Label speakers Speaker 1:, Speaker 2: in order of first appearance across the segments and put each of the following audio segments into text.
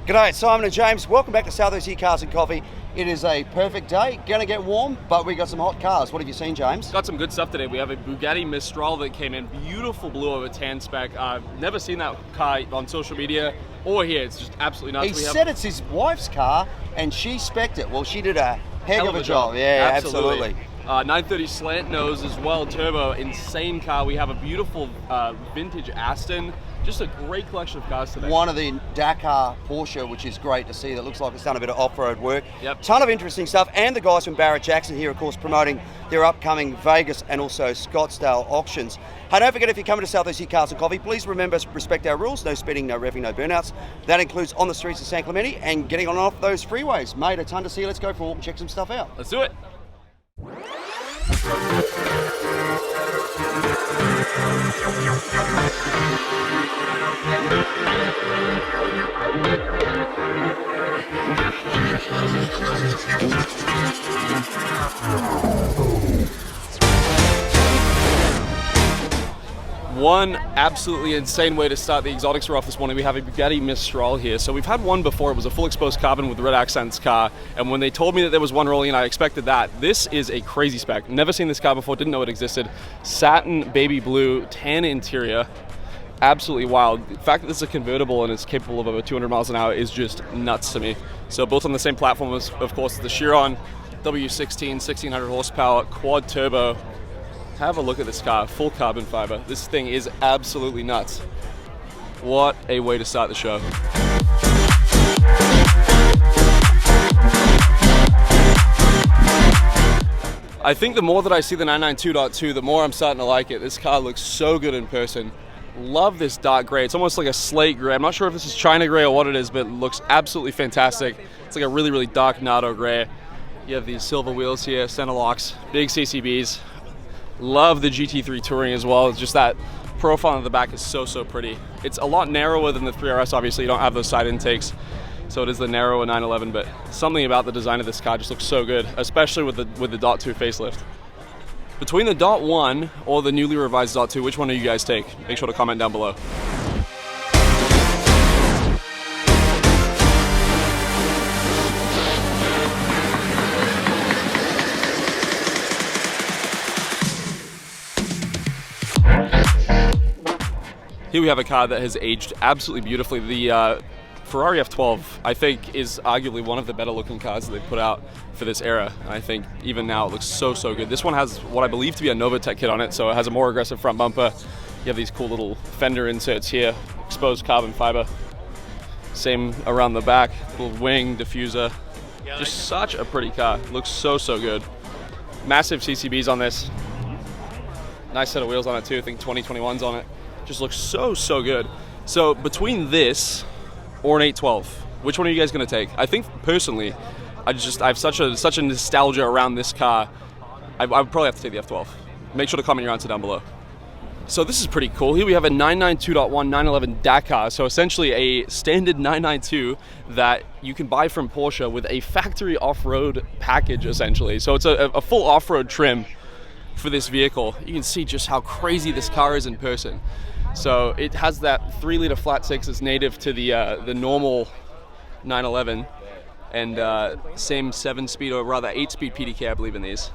Speaker 1: G'day, Simon and James. Welcome back to Southeast Here Cars and Coffee. It is a perfect day. Gonna get warm, but we got some hot cars. What have you seen, James?
Speaker 2: Got some good stuff today. We have a Bugatti Mistral that came in, beautiful blue over tan spec. Never seen that car on social media or here. It's just absolutely nuts.
Speaker 1: He said it's his wife's car, and she spec'd it. Well, she did a heck of a job. Yeah, absolutely.
Speaker 2: 930 slant nose as well, turbo, insane car. We have a beautiful vintage Aston. Just a great collection of cars today.
Speaker 1: One of the Dakar Porsche, which is great to see. That looks like it's done a bit of off-road work.
Speaker 2: Yep.
Speaker 1: Ton of interesting stuff. And the guys from Barrett Jackson here, of course, promoting their upcoming Vegas and also Scottsdale auctions. Hey, don't forget, if you're coming to Southeast Here Cars and Coffee, please remember to respect our rules. No speeding, no revving, no burnouts. That includes on the streets of San Clemente and getting on and off those freeways. Mate, a ton to see. Let's go for a walk and check some stuff out.
Speaker 2: Let's do it. One absolutely insane way to start the exotics we're off this morning. We have a Bugatti Mistral here. So we've had one before. It was a full exposed carbon with red accents car. And when they told me that there was one rolling in, I expected that. This is a crazy spec. Never seen this car before, didn't know it existed. Satin, baby blue, tan interior. Absolutely wild. The fact that this is a convertible and it's capable of over 200 miles an hour is just nuts to me. So built on the same platform as, of course, the Chiron W16, 1600 horsepower, quad turbo. Have a look at this car, full carbon fiber. This thing is absolutely nuts. What a way to start the show. I think the more that I see the 992.2, the more I'm starting to like it. This car looks so good in person. Love this dark gray. It's almost like a slate gray. I'm not sure if this is China gray or what it is, but it looks absolutely fantastic. It's like a really, really dark Nardo gray. You have these silver wheels here, center locks, big CCBs. Love the GT3 Touring as well. It's just that profile on the back is so pretty. It's a lot narrower than the 3RS. Obviously, you don't have those side intakes, so it is the narrower 911. But something about the design of this car just looks so good, especially with the Dot 2 facelift. Between the Dot 1 or the newly revised Dot 2, which one do you guys take? Make sure to comment down below. Here we have a car that has aged absolutely beautifully. The Ferrari F12, I think, is arguably one of the better looking cars that they've put out for this era. And I think even now it looks so good. This one has what I believe to be a Novatech kit on it, so it has a more aggressive front bumper. You have these cool little fender inserts here, exposed carbon fiber. Same around the back, little wing, diffuser. Just such a pretty car. Looks so good. Massive CCBs on this. Nice set of wheels on it too. I think 2021s on it. Just looks so good. So between this or an 812, which one are you guys going to take? I think personally, I have such a nostalgia around this car. I would probably have to take the F12. Make sure to comment your answer down below. So this is pretty cool. Here we have a 992.1 911 Dakar. So essentially a standard 992 that you can buy from Porsche with a factory off-road package essentially. So it's a full off-road trim for this vehicle. You can see just how crazy this car is in person. So it has that 3-liter flat six that's native to the normal 911, and same 7-speed or rather 8-speed PDK, I believe, in these,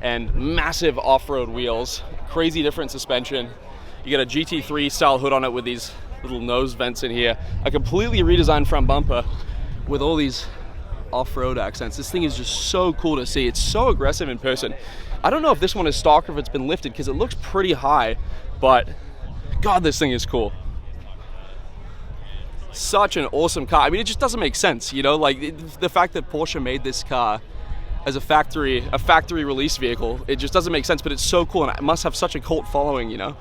Speaker 2: and massive off-road wheels, crazy different suspension. You get a GT3 style hood on it with these little nose vents in here, a completely redesigned front bumper with all these off-road accents. This thing is just so cool to see. It's so aggressive in person. I don't know if this one is stock or if it's been lifted because it looks pretty high, but God, this thing is cool. Such an awesome car. I mean, it just doesn't make sense, you know, like the fact that Porsche made this car as a factory release vehicle, it just doesn't make sense, but it's so cool and it must have such a cult following, you know.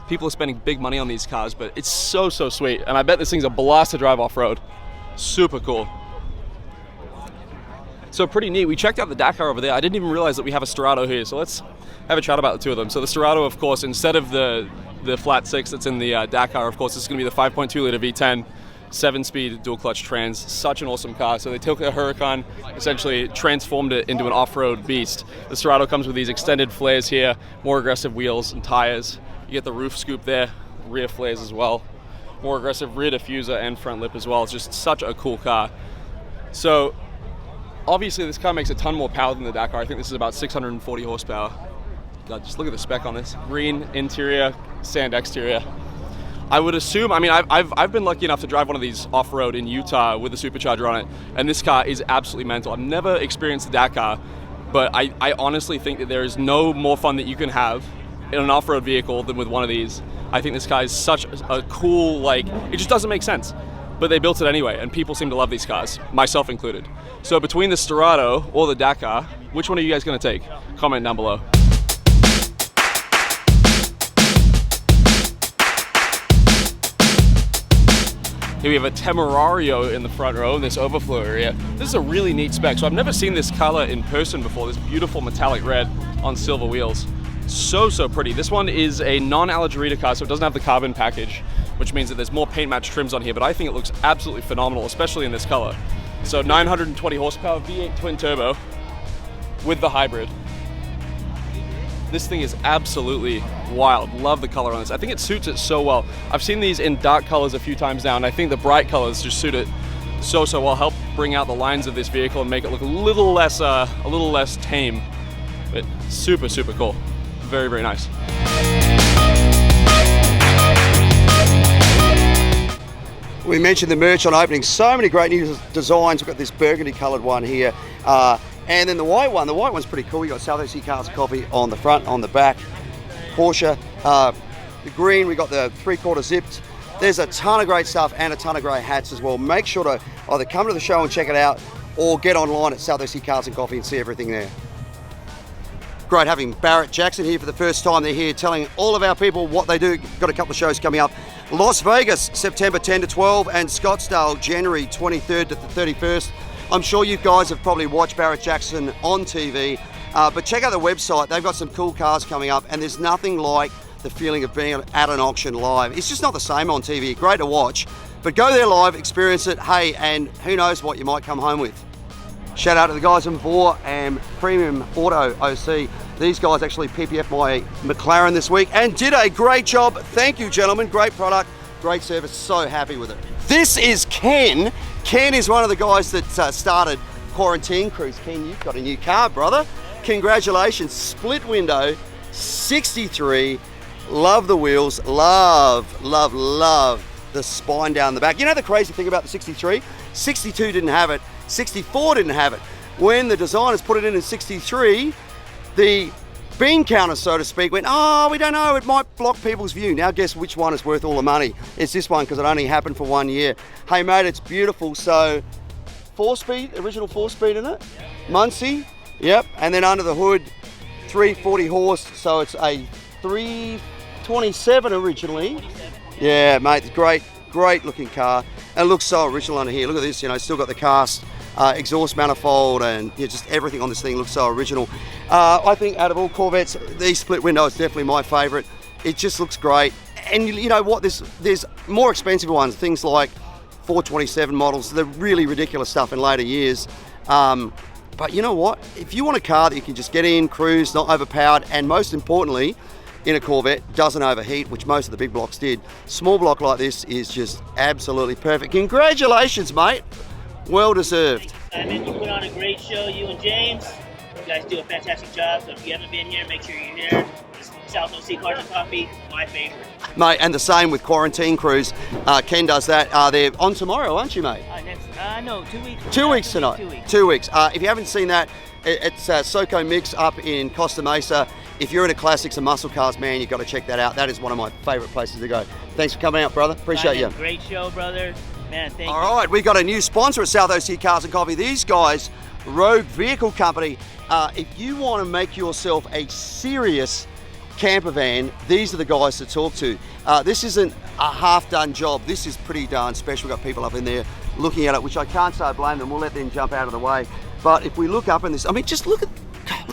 Speaker 2: People are spending big money on these cars, but it's so sweet. And I bet this thing's a blast to drive off-road. Super cool. So pretty neat. We checked out the Dakar over there. I didn't even realize that we have a Sterrato here, so let's have a chat about the two of them. So the Sterrato, of course, instead of the flat six that's in the Dakar, of course, this is going to be the 5.2 liter V10, 7-speed dual clutch trans. Such an awesome car. So they took a Huracan, essentially transformed it into an off-road beast. The Sterrato comes with these extended flares here, more aggressive wheels and tires. You get the roof scoop there, rear flares as well. more aggressive rear diffuser and front lip as well. It's just such a cool car. So obviously this car makes a ton more power than the Dakar. I think this is about 640 horsepower. God, just look at the spec on this. Green interior, sand exterior. I would assume, I mean, I've been lucky enough to drive one of these off-road in Utah with a supercharger on it, and this car is absolutely mental. I've never experienced the Dakar, but I honestly think that there is no more fun that you can have in an off-road vehicle than with one of these. I think this car is such a cool, like, it just doesn't make sense. But they built it anyway, and people seem to love these cars, myself included. So between the Sterrato or the Dakar, which one are you guys gonna take? Comment down below. Here we have a Temerario in the front row in this overflow area. This is a really neat spec. So I've never seen this color in person before, this beautiful metallic red on silver wheels. So pretty. This one is a non-Alagerita car, so it doesn't have the carbon package, which means that there's more paint match trims on here, but I think it looks absolutely phenomenal, especially in this color. So 920 horsepower, V8 twin turbo with the hybrid. This thing is absolutely wild. Love the color on this. I think it suits it so well. I've seen these in dark colors a few times now, and I think the bright colors just suit it so well. Help bring out the lines of this vehicle and make it look a little less tame. But super cool. Very nice.
Speaker 1: We mentioned the merch on opening. So many great new designs. We've got this burgundy coloured one here. And then the white one's pretty cool. You got South OC Cars and Coffee on the front, on the back. Porsche. The green, we got the 3/4 zipped. There's a ton of great stuff and a ton of great hats as well. Make sure to either come to the show and check it out, or get online at South OC Cars and Coffee and see everything there. Great having Barrett Jackson here for the first time. They're here telling all of our people what they do. Got a couple of shows coming up. Las Vegas, September 10 to 12, and Scottsdale, January 23rd to the 31st. I'm sure you guys have probably watched Barrett Jackson on TV, but check out the website. They've got some cool cars coming up, and there's nothing like the feeling of being at an auction live. It's just not the same on TV. Great to watch, but go there live, experience it. Hey, and who knows what you might come home with. Shout out to the guys in Vor and Premium Auto OC. These guys actually PPF my McLaren this week and did a great job. Thank you, gentlemen. Great product, great service. So happy with it. This is Ken. Ken is one of the guys that started Quarantine Cruise. Ken, you've got a new car, brother. Congratulations. Split window, 63. Love the wheels. Love the spine down the back. You know the crazy thing about the 63? 62 didn't have it. 64 didn't have it. When the designers put it in 63, the bean counter, so to speak, went, oh, we don't know, it might block people's view. Now guess which one is worth all the money? It's this one, because it only happened for 1 year. Hey mate, it's beautiful. So 4-speed, original 4-speed in it. Muncie, yep. And then under the hood, 340 horse, so it's a 327 originally. Yeah, mate, it's great looking car. And it looks so original under here. Look at this, you know, still got the cast exhaust manifold, and just everything on this thing looks so original. I think out of all Corvettes, the split window is definitely my favorite. It just looks great. And you know what, there's more expensive ones, things like 427 models, the really ridiculous stuff in later years. But you know what, if you want a car that you can just get in, cruise, not overpowered, and most importantly, in a Corvette, doesn't overheat, which most of the big blocks did. Small block like this is just absolutely perfect. Congratulations, mate. Well deserved.
Speaker 3: Simon, you put on a great show, you and James. You guys do a fantastic job, so if you haven't been here, make sure you're here. South OC Cars and Coffee, my favorite.
Speaker 1: Mate, and the same with Quarantine Cruise. Ken does that. They're on tomorrow, aren't you, mate?
Speaker 3: No, 2 weeks.
Speaker 1: 2 weeks tonight.
Speaker 3: 2 weeks.
Speaker 1: 2 weeks. If you haven't seen that, it's Soco Mix up in Costa Mesa. If you're into classics and muscle cars, man, you've got to check that out. That is one of my favorite places to go. Thanks for coming out, brother. Appreciate you.
Speaker 3: Great show, brother. Man, thank you.
Speaker 1: All right, we got a new sponsor at South OC Cars and Coffee. These guys, Rogue Vehicle Company. If you want to make yourself a serious camper van, these are the guys to talk to. This isn't a half-done job. This is pretty darn special. We've got people up in there looking at it, which I can't say I blame them. We'll let them jump out of the way. But if we look up in this, I mean, just look at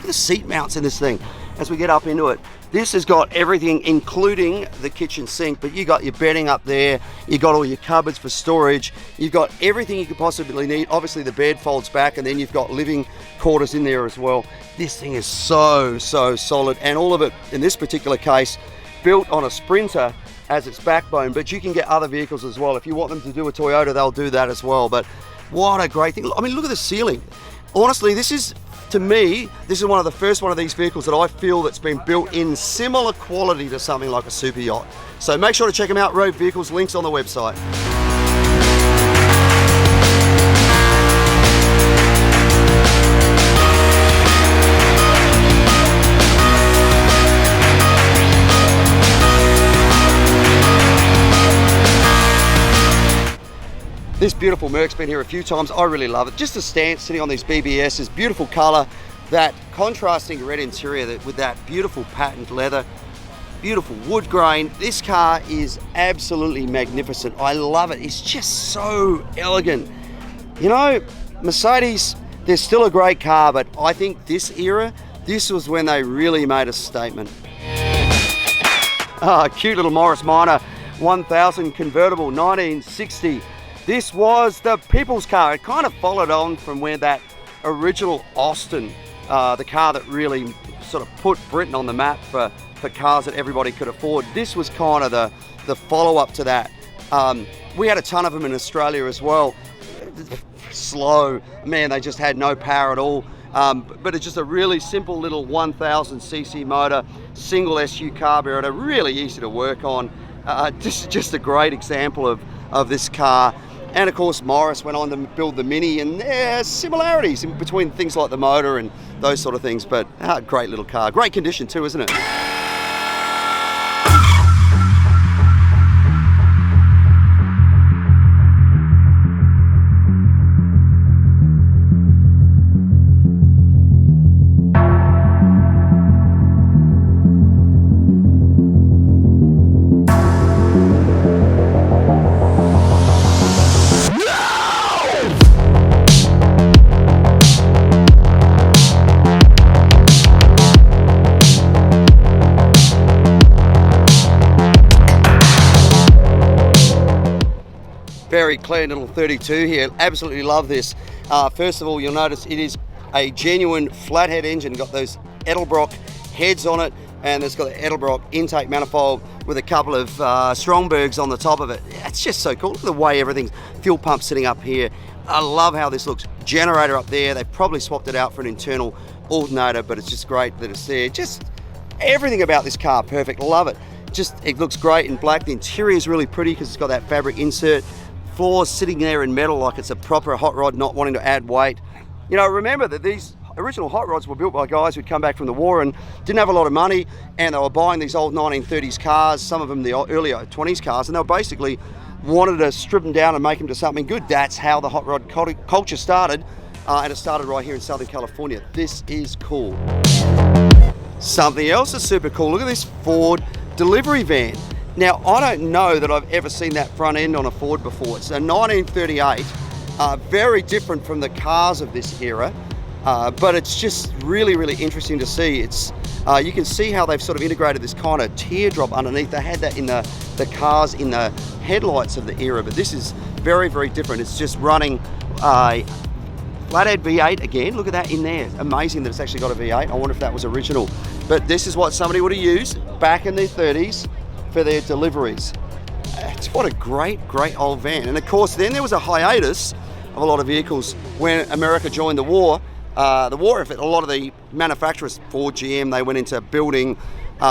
Speaker 1: the seat mounts in this thing as we get up into it. This has got everything, including the kitchen sink, but you got your bedding up there, you got all your cupboards for storage, you've got everything you could possibly need. Obviously the bed folds back, and then you've got living quarters in there as well. This thing is so solid, and all of it, in this particular case, built on a Sprinter as its backbone, but you can get other vehicles as well. If you want them to do a Toyota, they'll do that as well. But what a great thing. I mean, look at the ceiling. Honestly, this is, to me, this is one of the first one of these vehicles that I feel that's been built in similar quality to something like a super yacht. So make sure to check them out, Rogue Vehicles, links on the website. This beautiful Merc's been here a few times. I really love it. Just the stance sitting on these BBSs, beautiful color, that contrasting red interior with that beautiful patent leather, beautiful wood grain. This car is absolutely magnificent. I love it. It's just so elegant. You know, Mercedes, they're still a great car, but I think this era, this was when they really made a statement. Cute little Morris Minor 1000 convertible, 1960. This was the people's car. It kind of followed on from where that original Austin, the car that really sort of put Britain on the map for cars that everybody could afford. This was kind of the follow-up to that. We had a ton of them in Australia as well. Slow, man, they just had no power at all. But it's just a really simple little 1000cc motor, single SU carburetor, really easy to work on. Just a great example of this car. And of course, Morris went on to build the Mini, and there's similarities in between things like the motor and those sort of things. But great little car, great condition too, isn't it? Very clean little 32 here. Absolutely love this. First of all, you'll notice it is a genuine flathead engine. Got those Edelbrock heads on it, and it's got the Edelbrock intake manifold with a couple of Strombergs on the top of it. It's just so cool. Look at the way everything's, fuel pump sitting up here. I love how this looks. Generator up there. They probably swapped it out for an internal alternator, but it's just great that it's there. Just everything about this car, perfect. Love it. Just, it looks great in black. The interior is really pretty because it's got that fabric insert. Floors sitting there in metal like it's a proper hot rod, not wanting to add weight. You know, remember that these original hot rods were built by guys who'd come back from the war and didn't have a lot of money, and they were buying these old 1930s cars, some of them the earlier 20s cars, and they were basically wanted to strip them down and make them to something good. That's how the hot rod culture started, and it started right here in Southern California. This is cool. Something else is super cool. Look at this Ford delivery van. Now, I don't know that I've ever seen that front end on a Ford before. It's a 1938, very different from the cars of this era, but it's just really, really interesting to see. It's you can see how they've sort of integrated this kind of teardrop underneath. They had that in the cars in the headlights of the era, but this is very, very different. It's just running flathead V8 again. Look at that in there. Amazing that it's actually got a V8. I wonder if that was original. But this is what somebody would have used back in the 30s for their deliveries. What a great, great old van. And of course, then there was a hiatus of a lot of vehicles when America joined the war. The war effort, a lot of the manufacturers, Ford, GM, they went into building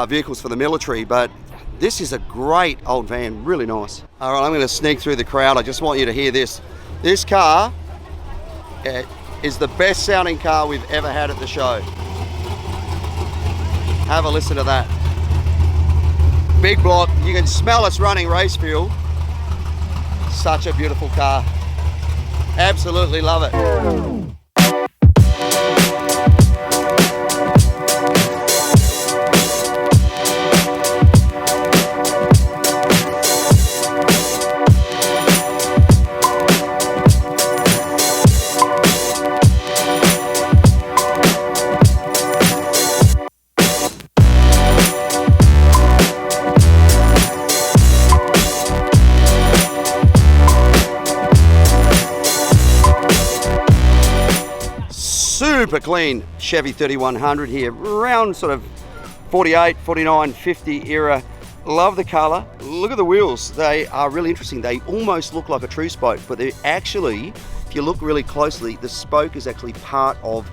Speaker 1: vehicles for the military, but this is a great old van, really nice. All right, I'm going to sneak through the crowd. I just want you to hear this. This car is the best sounding car we've ever had at the show. Have a listen to that. Big block, you can smell it's running race fuel. Such a beautiful car. Absolutely love it. Super clean Chevy 3100 here, around sort of 48, 49, 50 era. Love the colour. Look at the wheels. They are really interesting. They almost look like a true spoke, but they're actually, if you look really closely, the spoke is actually part of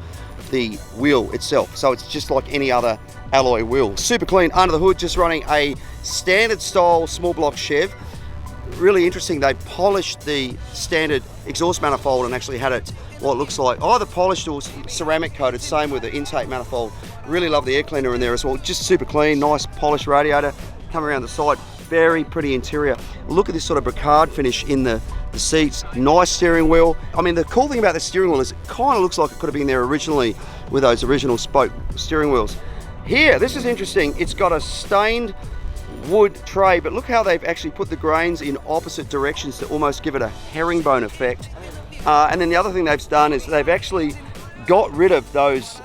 Speaker 1: the wheel itself. So it's just like any other alloy wheel. Super clean under the hood, just running a standard style small block Chev. Really interesting, they polished the standard exhaust manifold and actually had it what looks like either polished or ceramic coated, same with the intake manifold. Really love the air cleaner in there as well, just super clean, nice polished radiator. Come around the side, very pretty interior. Look at this sort of brocade finish in the seats, nice steering wheel. I mean, the cool thing about the steering wheel is it kind of looks like it could have been there originally with those original spoke steering wheels. Here, this is interesting, it's got a stained wood tray, but look how they've actually put the grains in opposite directions to almost give it a herringbone effect. And then the other thing they've done is they've actually got rid of those,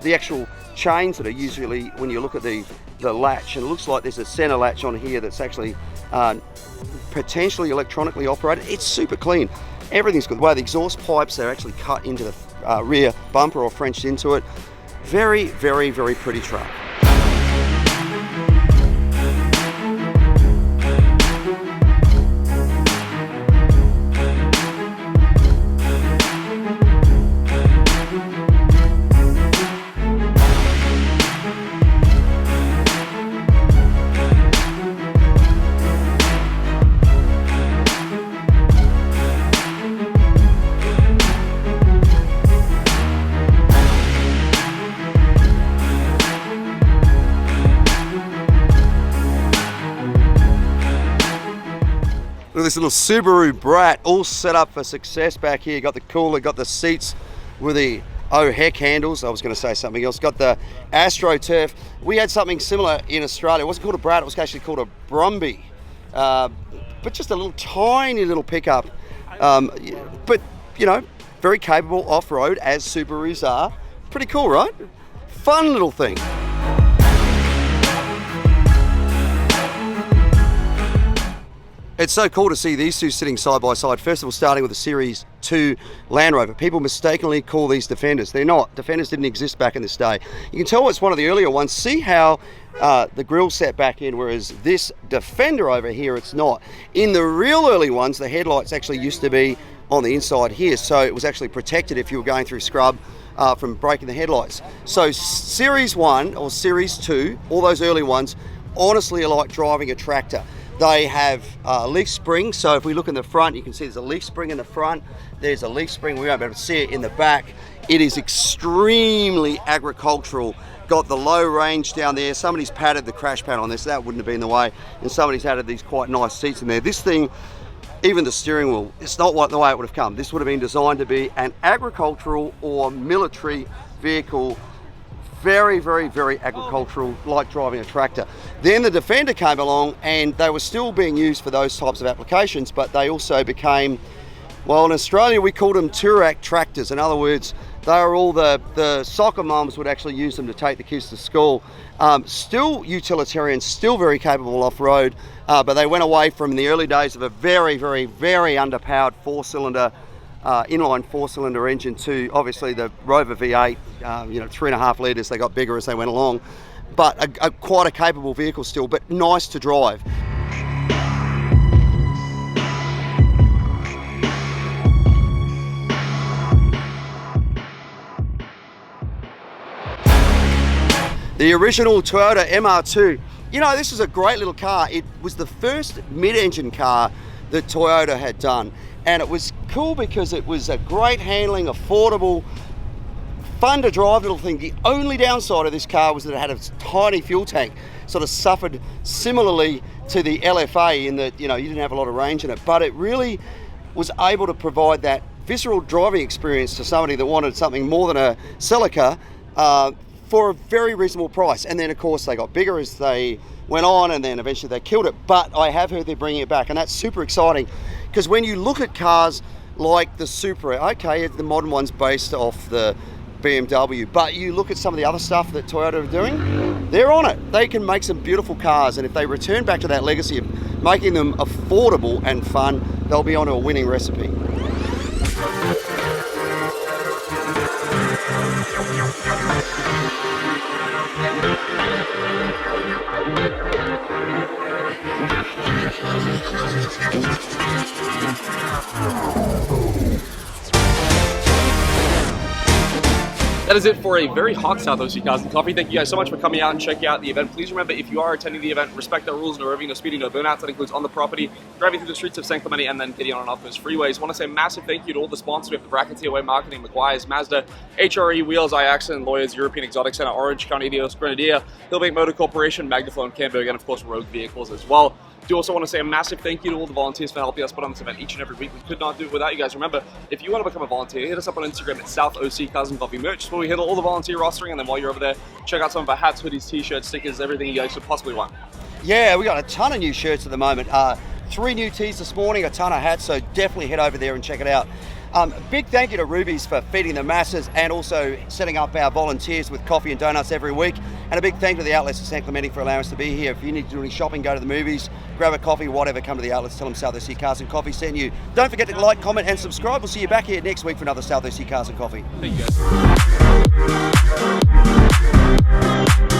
Speaker 1: the actual chains that are usually when you look at the latch, and it looks like there's a center latch on here that's actually potentially electronically operated. It's super clean. Everything's good. The way the exhaust pipes, they're actually cut into the rear bumper or Frenched into it. Very, very, very pretty truck. Look at this little Subaru Brat, all set up for success back here. Got the cooler, got the seats with the heck handles. I was going to say something else. Got the AstroTurf. We had something similar in Australia. It wasn't called a Brat, it was actually called a Brumby. But just a little tiny little pickup. But, you know, very capable off-road as Subarus are. Pretty cool, right? Fun little thing. It's so cool to see these two sitting side by side. First of all, starting with the Series 2 Land Rover. People mistakenly call these Defenders. They're not. Defenders didn't exist back in this day. You can tell it's one of the earlier ones. See how the grille's set back in, whereas this Defender over here, it's not. In the real early ones, the headlights actually used to be on the inside here, so it was actually protected if you were going through scrub from breaking the headlights. So Series 1 or Series 2, all those early ones, honestly are like driving a tractor. They have leaf springs, so if we look in the front, you can see there's a leaf spring in the front, there's a leaf spring, we won't be able to see it in the back. It is extremely agricultural, got the low range down there. Somebody's padded the crash pad on this, that wouldn't have been the way, and somebody's added these quite nice seats in there. This thing, even the steering wheel, it's not the way it would have come. This would have been designed to be an agricultural or military vehicle. Very, very, very agricultural, like driving a tractor. Then the Defender came along and they were still being used for those types of applications, but they also became, well, in Australia we called them Touring tractors. In other words, they were all the soccer mums would actually use them to take the kids to school. Still utilitarian, still very capable off-road, but they went away from the early days of a very, very, very underpowered four-cylinder inline four-cylinder engine to obviously the Rover V8, 3.5 litres. They got bigger as they went along, but quite a capable vehicle still, but nice to drive. The original Toyota MR2. You know, this is a great little car. It was the first mid-engine car that Toyota had done. And it was cool because it was a great handling, affordable, fun to drive little thing. The only downside of this car was that it had a tiny fuel tank. Sort of suffered similarly to the LFA in that, you didn't have a lot of range in it, but it really was able to provide that visceral driving experience to somebody that wanted something more than a Celica for a very reasonable price. And then of course they got bigger as they went on, and then eventually they killed it. But I have heard they're bringing it back, and that's super exciting. Because when you look at cars like the Supra, okay, the modern one's based off the BMW, but you look at some of the other stuff that Toyota are doing, they're on it. They can make some beautiful cars, and if they return back to that legacy of making them affordable and fun, they'll be onto a winning recipe.
Speaker 2: That is it for a very hot South OC Cars and Coffee. Thank you guys so much for coming out and checking out the event. Please remember, if you are attending the event, respect the rules, no revving, no speeding, no burnouts. That includes on the property, driving through the streets of San Clemente, and then getting on and off those freeways. I want to say a massive thank you to all the sponsors. We have the Bracketeer Way Marketing, McGuire's, Mazda, HRE, Wheels, iAccent, Lawyers, European Exotic Center, Orange, County Dios, Grenadier, Hillbank Motor Corporation, Magnaflow and Camberg, and of course Rogue Vehicles as well. Do also want to say a massive thank you to all the volunteers for helping us put on this event each and every week. We could not do it without you guys. Remember, if you want to become a volunteer, hit us up on Instagram at South OC Cars and Coffee Merch, where we handle all the volunteer rostering, and then while you're over there, check out some of our hats, hoodies, t-shirts, stickers, everything you guys could possibly want.
Speaker 1: Yeah, we got a ton of new shirts at the moment. 3 new tees this morning, a ton of hats, so definitely head over there and check it out. Big thank you to Ruby's for feeding the masses and also setting up our volunteers with coffee and donuts every week. And a big thank you to the outlets of San Clemente for allowing us to be here. If you need to do any shopping, go to the movies, grab a coffee, whatever, come to the outlets, tell them South OC Cars and Coffee sent you. Don't forget to like, comment and subscribe. We'll see you back here next week for another South OC Cars and Coffee.
Speaker 2: Thank you guys.